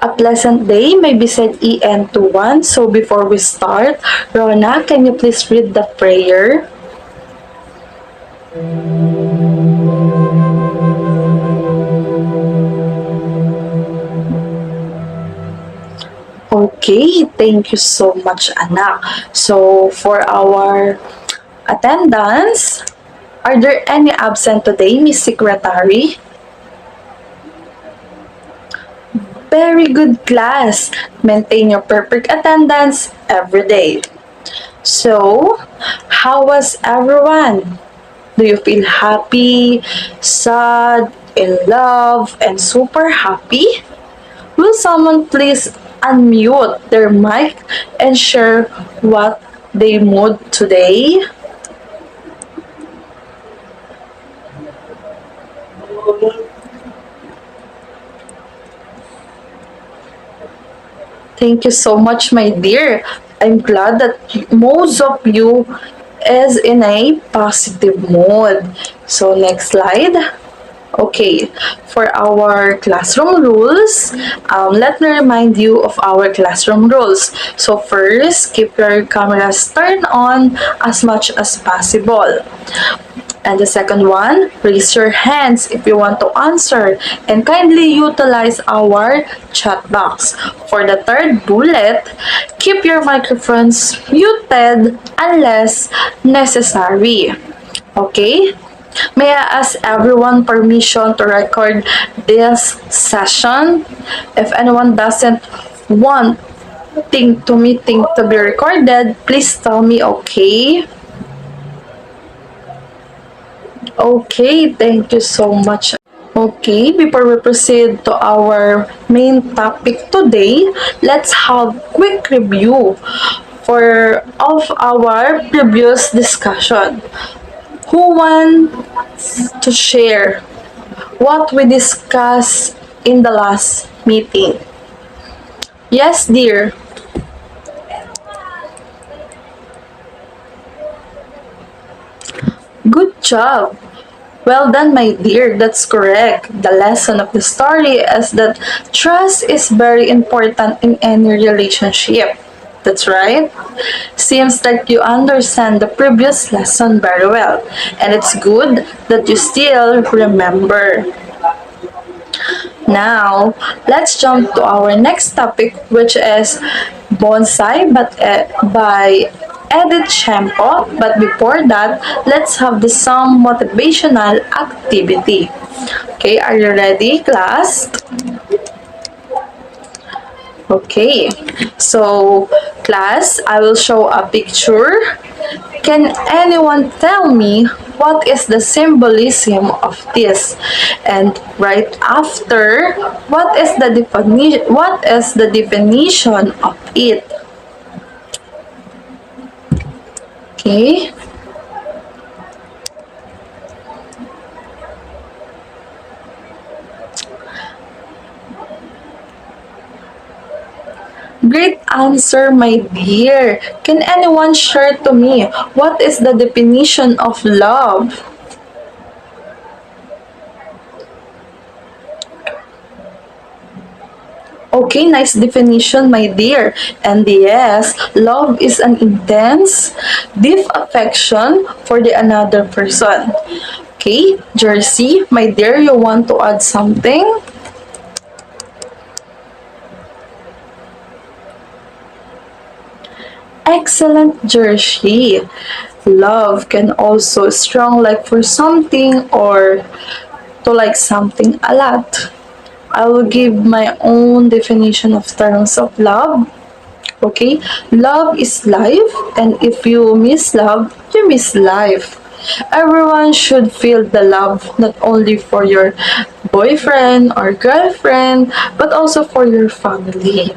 A pleasant day may be said EN to one. So before we start, Rona, can you please read the prayer? Okay, thank you so much, anak. So for our attendance, are there any absent today, Miss Secretary? Very good, class. Maintain your perfect attendance every day. So, how was everyone? Do you feel happy, sad, in love, and super happy? Will someone please unmute their mic and share what they mood today? Thank you so much, my dear. I'm glad that most of you is in a positive mood. So next slide. Okay, for our classroom rules, let me remind you of our classroom rules. So first, keep your cameras turned on as much as possible. And the second one, raise your hands if you want to answer and kindly utilize our chat box. For the third bullet, keep your microphones muted unless necessary. Okay? May I ask everyone permission to record this session? If anyone doesn't want meeting to be recorded, please tell me, okay? Okay, thank you so much. Okay, before we proceed to our main topic today, let's have quick review for of our previous discussion. Who wants to share what we discussed in the last meeting? Yes, dear. Good job. Well done, my dear. That's correct. The lesson of the story is that trust is very important in any relationship. That's right. Seems like you understand the previous lesson very well, and it's good that you still remember. Now, let's jump to our next topic, which is bonsai, by Edith Tiempo. But before that, let's have the some motivational activity. Okay, are you ready, class? Okay, so class, I will show a picture. Can anyone tell me what is the symbolism of this? And right after, what is the definition of it? Okay. Great answer, my dear. Can anyone share to me what is the definition of love? Okay, nice definition, my dear. And yes, love is an intense, deep affection for the another person. Okay, Jersey, my dear, you want to add something? Excellent, Jersey. Love can also strong like for something or to like something a lot. I will give my own definition of terms of love. Okay, love is life, and if you miss love, you miss life. Everyone should feel the love not only for your boyfriend or girlfriend, but also for your family.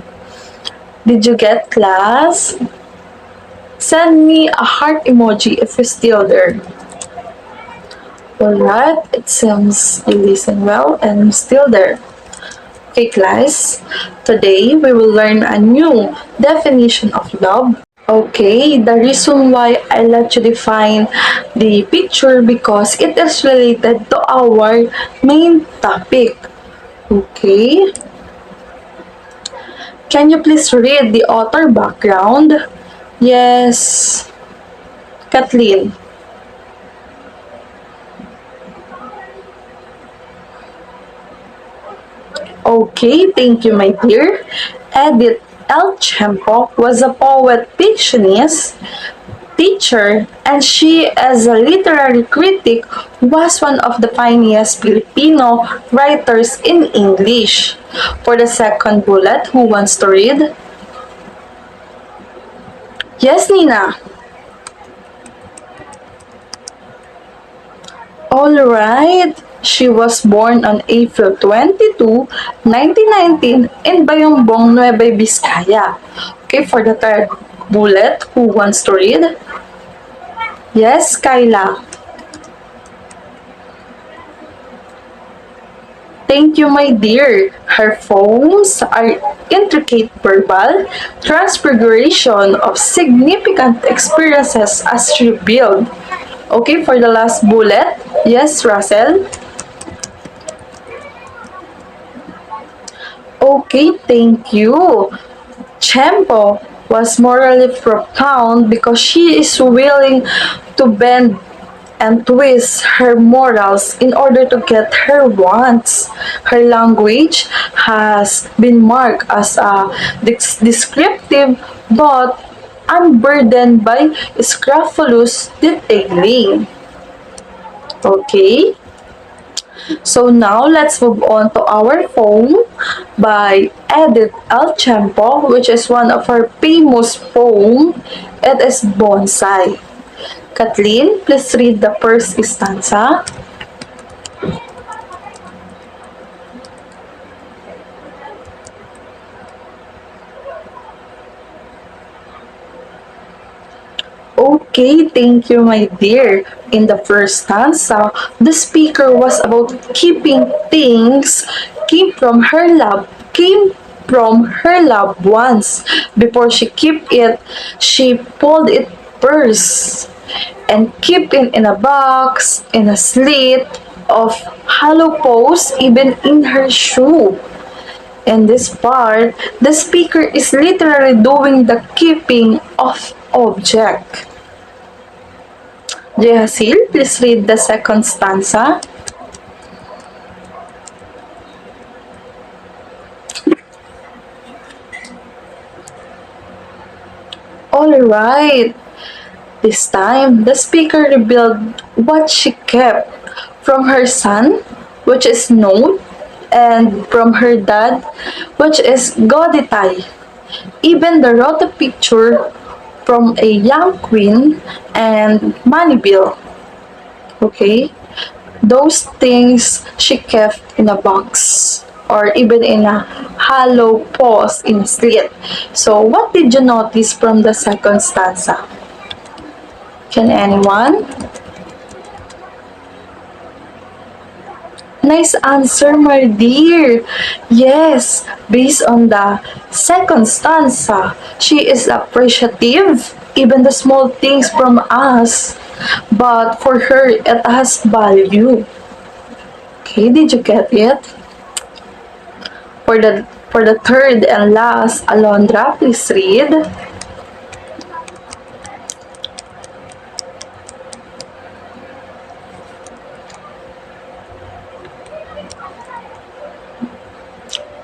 Did you get, class? Send me a heart emoji if you're still there. Alright, it seems you listen well and I'm still there. Okay, class, today we will learn a new definition of love. Okay, the reason why I let you define the picture because it is related to our main topic. Okay. Can you please read the author background? Yes, Kathleen. Okay, thank you, my dear. Edith L. Tiempo was a poet, fictionist, teacher, and she, as a literary critic, was one of the finest Filipino writers in English. For the second bullet, who wants to read? Yes, Nina. All right. She was born on April 22, 1919 in Bayongbong, Nueva Vizcaya. Okay, for the third bullet, who wants to read? Yes, Kyla. Thank you, my dear. Her poems are intricate verbal transfiguration of significant experiences as revealed. Okay, for the last bullet. Yes, Russell. Okay, thank you. Tiempo was morally profound because she is willing to bend and twist her morals in order to get her wants. Her language has been marked as a descriptive but unburdened by scrupulous detailing. Okay? So now let's move on to our poem by Edith L. Tiempo, which is one of her famous poem. It is Bonsai. Kathleen, please read the first stanza. Okay, thank you, my dear. In the first stanza, the speaker was about keeping things came from her loved ones. Before she kept it, she pulled it first and keep it in a box, in a slit of hollow post, even in her shoe. In this part, the speaker is literally doing the keeping of object. Jehasil, please read the second stanza. Alright, this time the speaker revealed what she kept from her son, which is note, and from her dad, which is Goditay. Even the wrote a picture from a young queen and money bill. Okay? Those things she kept in a box or even in a hollow post in a slit. So what did you notice from the second stanza? Can anyone? Nice answer, my dear. Yes, based on the second stanza, she is appreciative, even the small things from us. But for her, it has value. Okay, did you get it? For the third and last, Alondra, please read.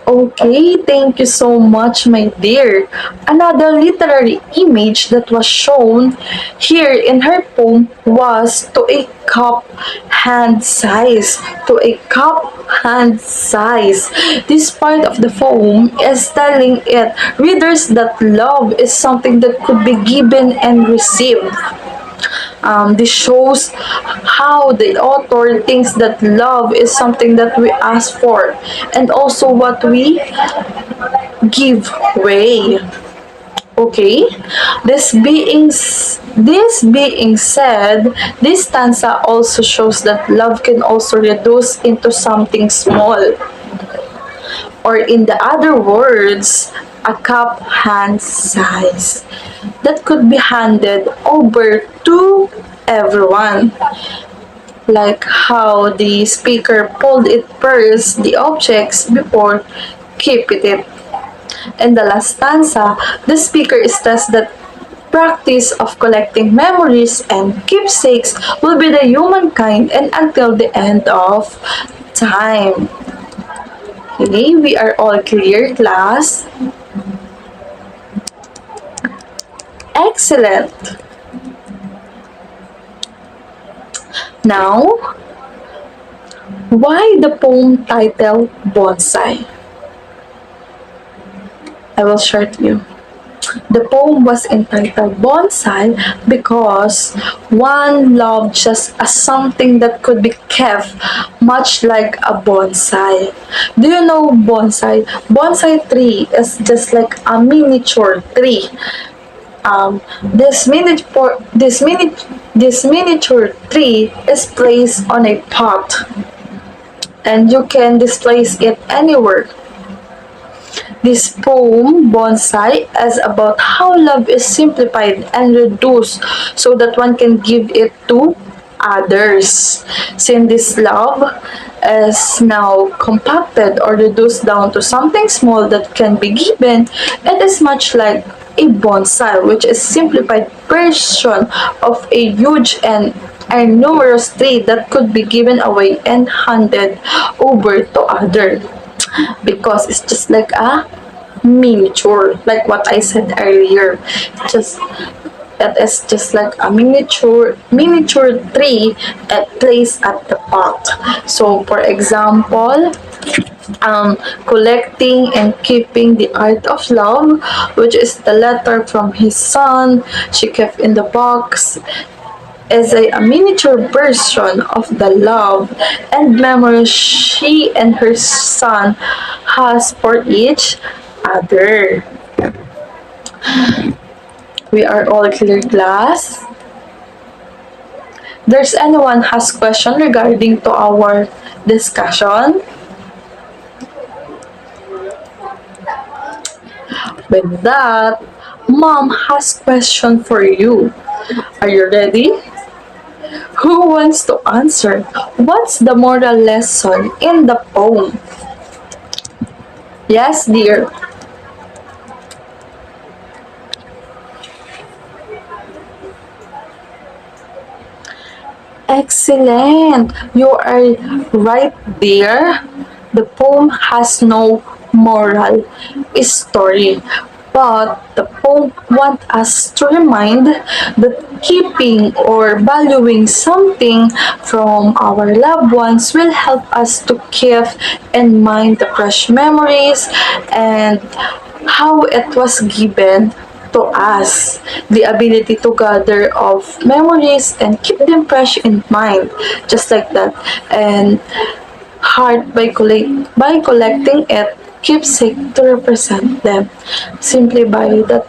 Okay, thank you so much, my dear. Another literary image that was shown here in her poem was to a cup hand size. To a cup hand size. This part of the poem is telling readers that love is something that could be given and received. This shows how the author thinks that love is something that we ask for and also what we give way. Okay, this being said, this stanza also shows that love can also reduce into something small, or in the other words, a cup hand size that could be handed over to everyone. Like how the speaker pulled it first, the objects, before keeping it. In the last stanza, the speaker stressed that practice of collecting memories and keepsakes will be the humankind and until the end of time. Okay, we are all clear, class? Excellent! Now, why the poem title Bonsai? I will share to you. The poem was entitled Bonsai because one loved just as something that could be kept much like a bonsai. Do you know bonsai? Bonsai tree is just like a miniature tree. This miniature tree is placed on a pot and you can displace it anywhere. This poem, Bonsai, is about how love is simplified and reduced so that one can give it to others. Since this love is now compacted or reduced down to something small that can be given, it is much like a bonsai, which is simplified version of a huge and numerous tree that could be given away and handed over to others because it's just like a miniature, like what I said earlier. Just it is just like a miniature tree placed at the pot. So for example, collecting and keeping the art of love, which is the letter from his son she kept in the box, is a miniature version of the love and memories she and her son has for each other. We are all clear, class? There's anyone has question regarding to our discussion? With that, mom has question for you. Are you ready? Who wants to answer? What's the moral lesson in the poem? Yes, dear. Excellent. You are right there. The poem has no moral story, but the poem wants us to remind that keeping or valuing something from our loved ones will help us to keep in mind the fresh memories and how it was given to us, the ability to gather of memories and keep them fresh in mind, just like that. And heart by collecting it keepsake to represent them simply by the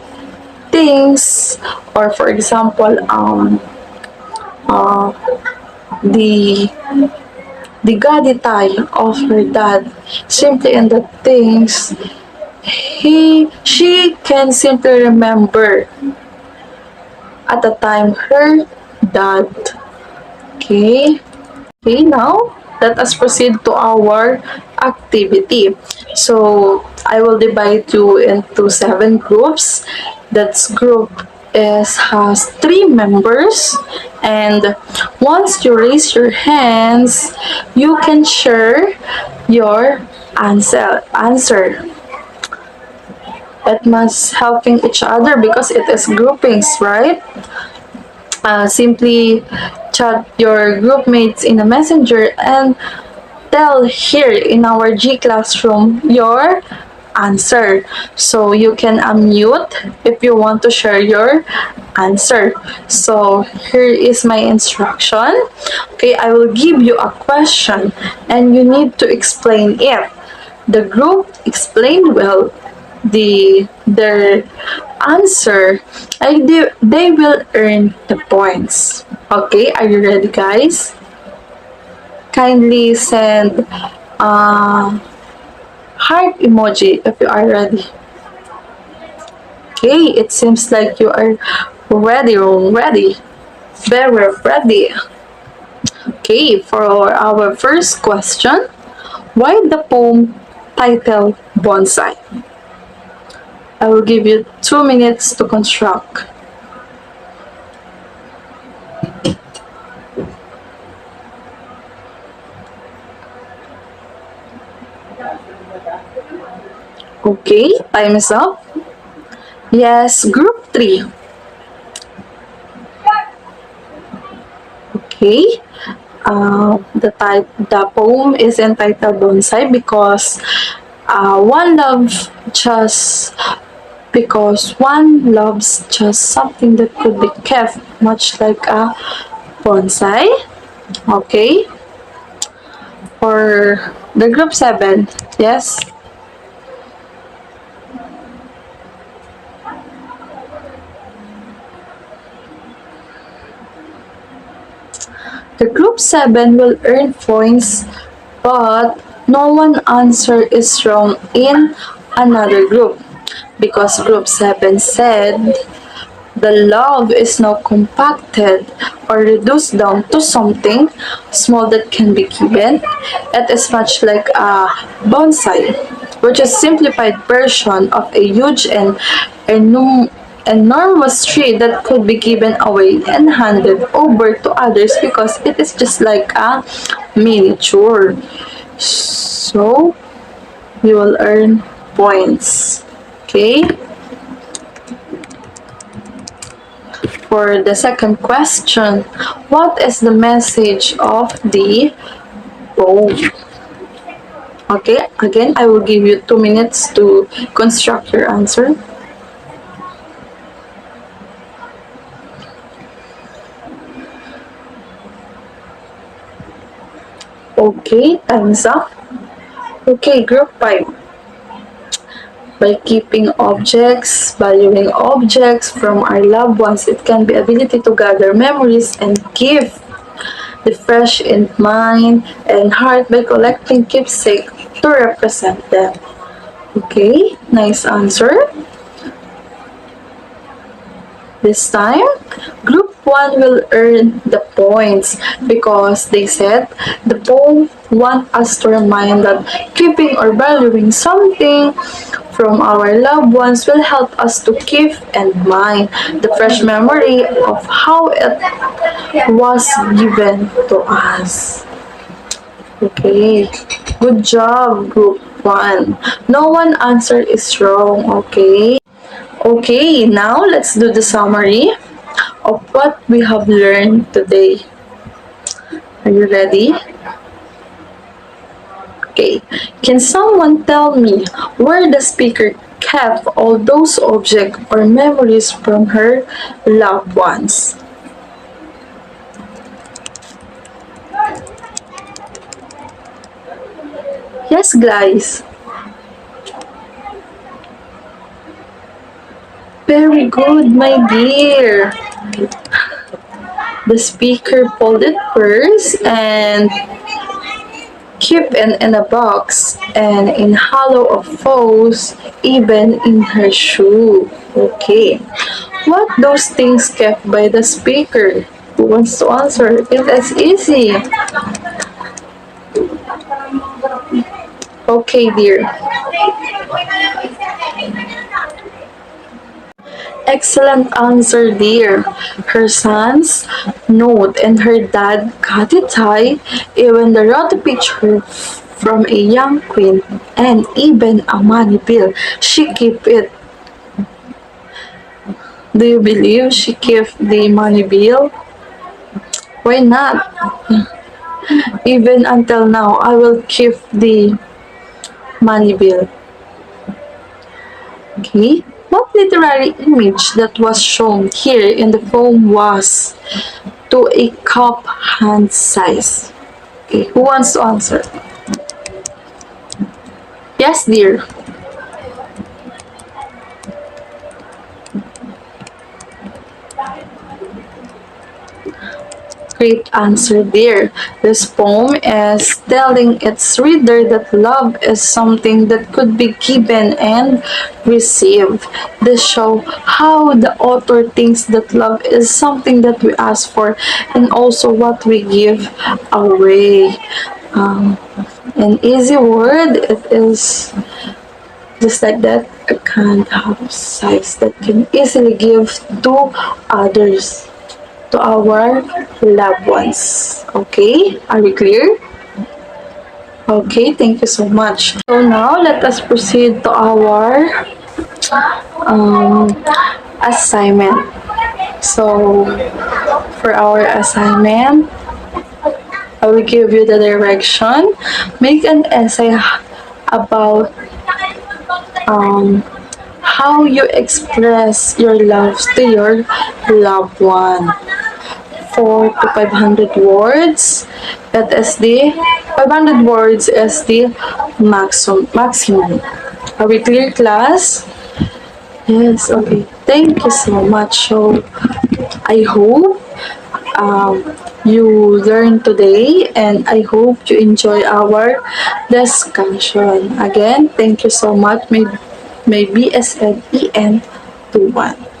things or for example uh, the the gaditay of her dad simply in the things she can simply remember at the time her dad. Okay. Okay, now let us proceed to our activity. So I will divide you into 7 groups. That's group has 3 members, and once you raise your hands, you can share your answer. It must helping each other because it is groupings, right? Simply chat your group mates in a messenger and tell here in our G classroom your answer. So you can unmute if you want to share your answer. So here is my instruction. Okay, I will give you a question and you need to explain it. The group explained well their answer, they will earn the points. Okay, are you ready, guys? Kindly send heart emoji if you are ready. Okay, it seems like you are ready, very ready. Okay, for our first question, why the poem title Bonsai? I will give you 2 minutes to construct. Okay, time is up. Yes, group 3. Okay. The poem is entitled Bonsai because one loves just something that could be kept, much like a bonsai. Okay. For the group 7, yes. The group 7 will earn points, but no one answer is wrong in another group because group 7 said the love is now compacted or reduced down to something small that can be given. It is much like a bonsai, which is a simplified version of a huge and enormous tree that could be given away and handed over to others because it is just like a miniature. So, you will earn points. Okay? For the second question, what is the message of the poem? Okay, again, I will give you 2 minutes to construct your answer. Okay, time's up. Okay, group 5. By keeping objects, valuing objects from our loved ones, it can be ability to gather memories and give the fresh in mind and heart by collecting keepsake to represent them. Okay, nice answer. This time, group 1 will earn the points because they said the poem want us to remind that keeping or valuing something from our loved ones will help us to keep in mind the fresh memory of how it was given to us. Okay, good job, group 1. No one answer is wrong, okay? Okay, now let's do the summary of what we have learned today. Are you ready? Okay, can someone tell me where the speaker kept all those objects or memories from her loved ones? Yes, guys. Very good, my dear. The speaker pulled it first and keep it in a box and in hollow of foes, even in her shoe. Okay. What those things kept by the speaker? Who wants to answer? It is easy. Okay, dear. Excellent answer, dear. Her son's note and her dad got it high, even the wrote picture from a young queen and even a money bill. She kept it. Do you believe she kept the money bill? Why not? Even until now, I will keep the money bill. Okay. What literary image that was shown here in the poem was to a cup hand size? Okay, who wants to answer? Yes, dear. Great answer there. This poem is telling its reader that love is something that could be given and received. This shows how the author thinks that love is something that we ask for and also what we give away. In easy word, it is Just like that, a kind of size that can easily give to others, to our loved ones. Okay, are we clear? Okay, thank you so much. So now let us proceed to our um, assignment. So for our assignment, I will give you the direction. Make an essay about how you express your love to your loved one. 4 to 500 words. That is the 500 words is the maximum. Are we clear, class? Yes, okay. Thank you so much. So I hope um, you learned today, and I hope you enjoy our discussion. Again, thank you so much. May BSNEN 21.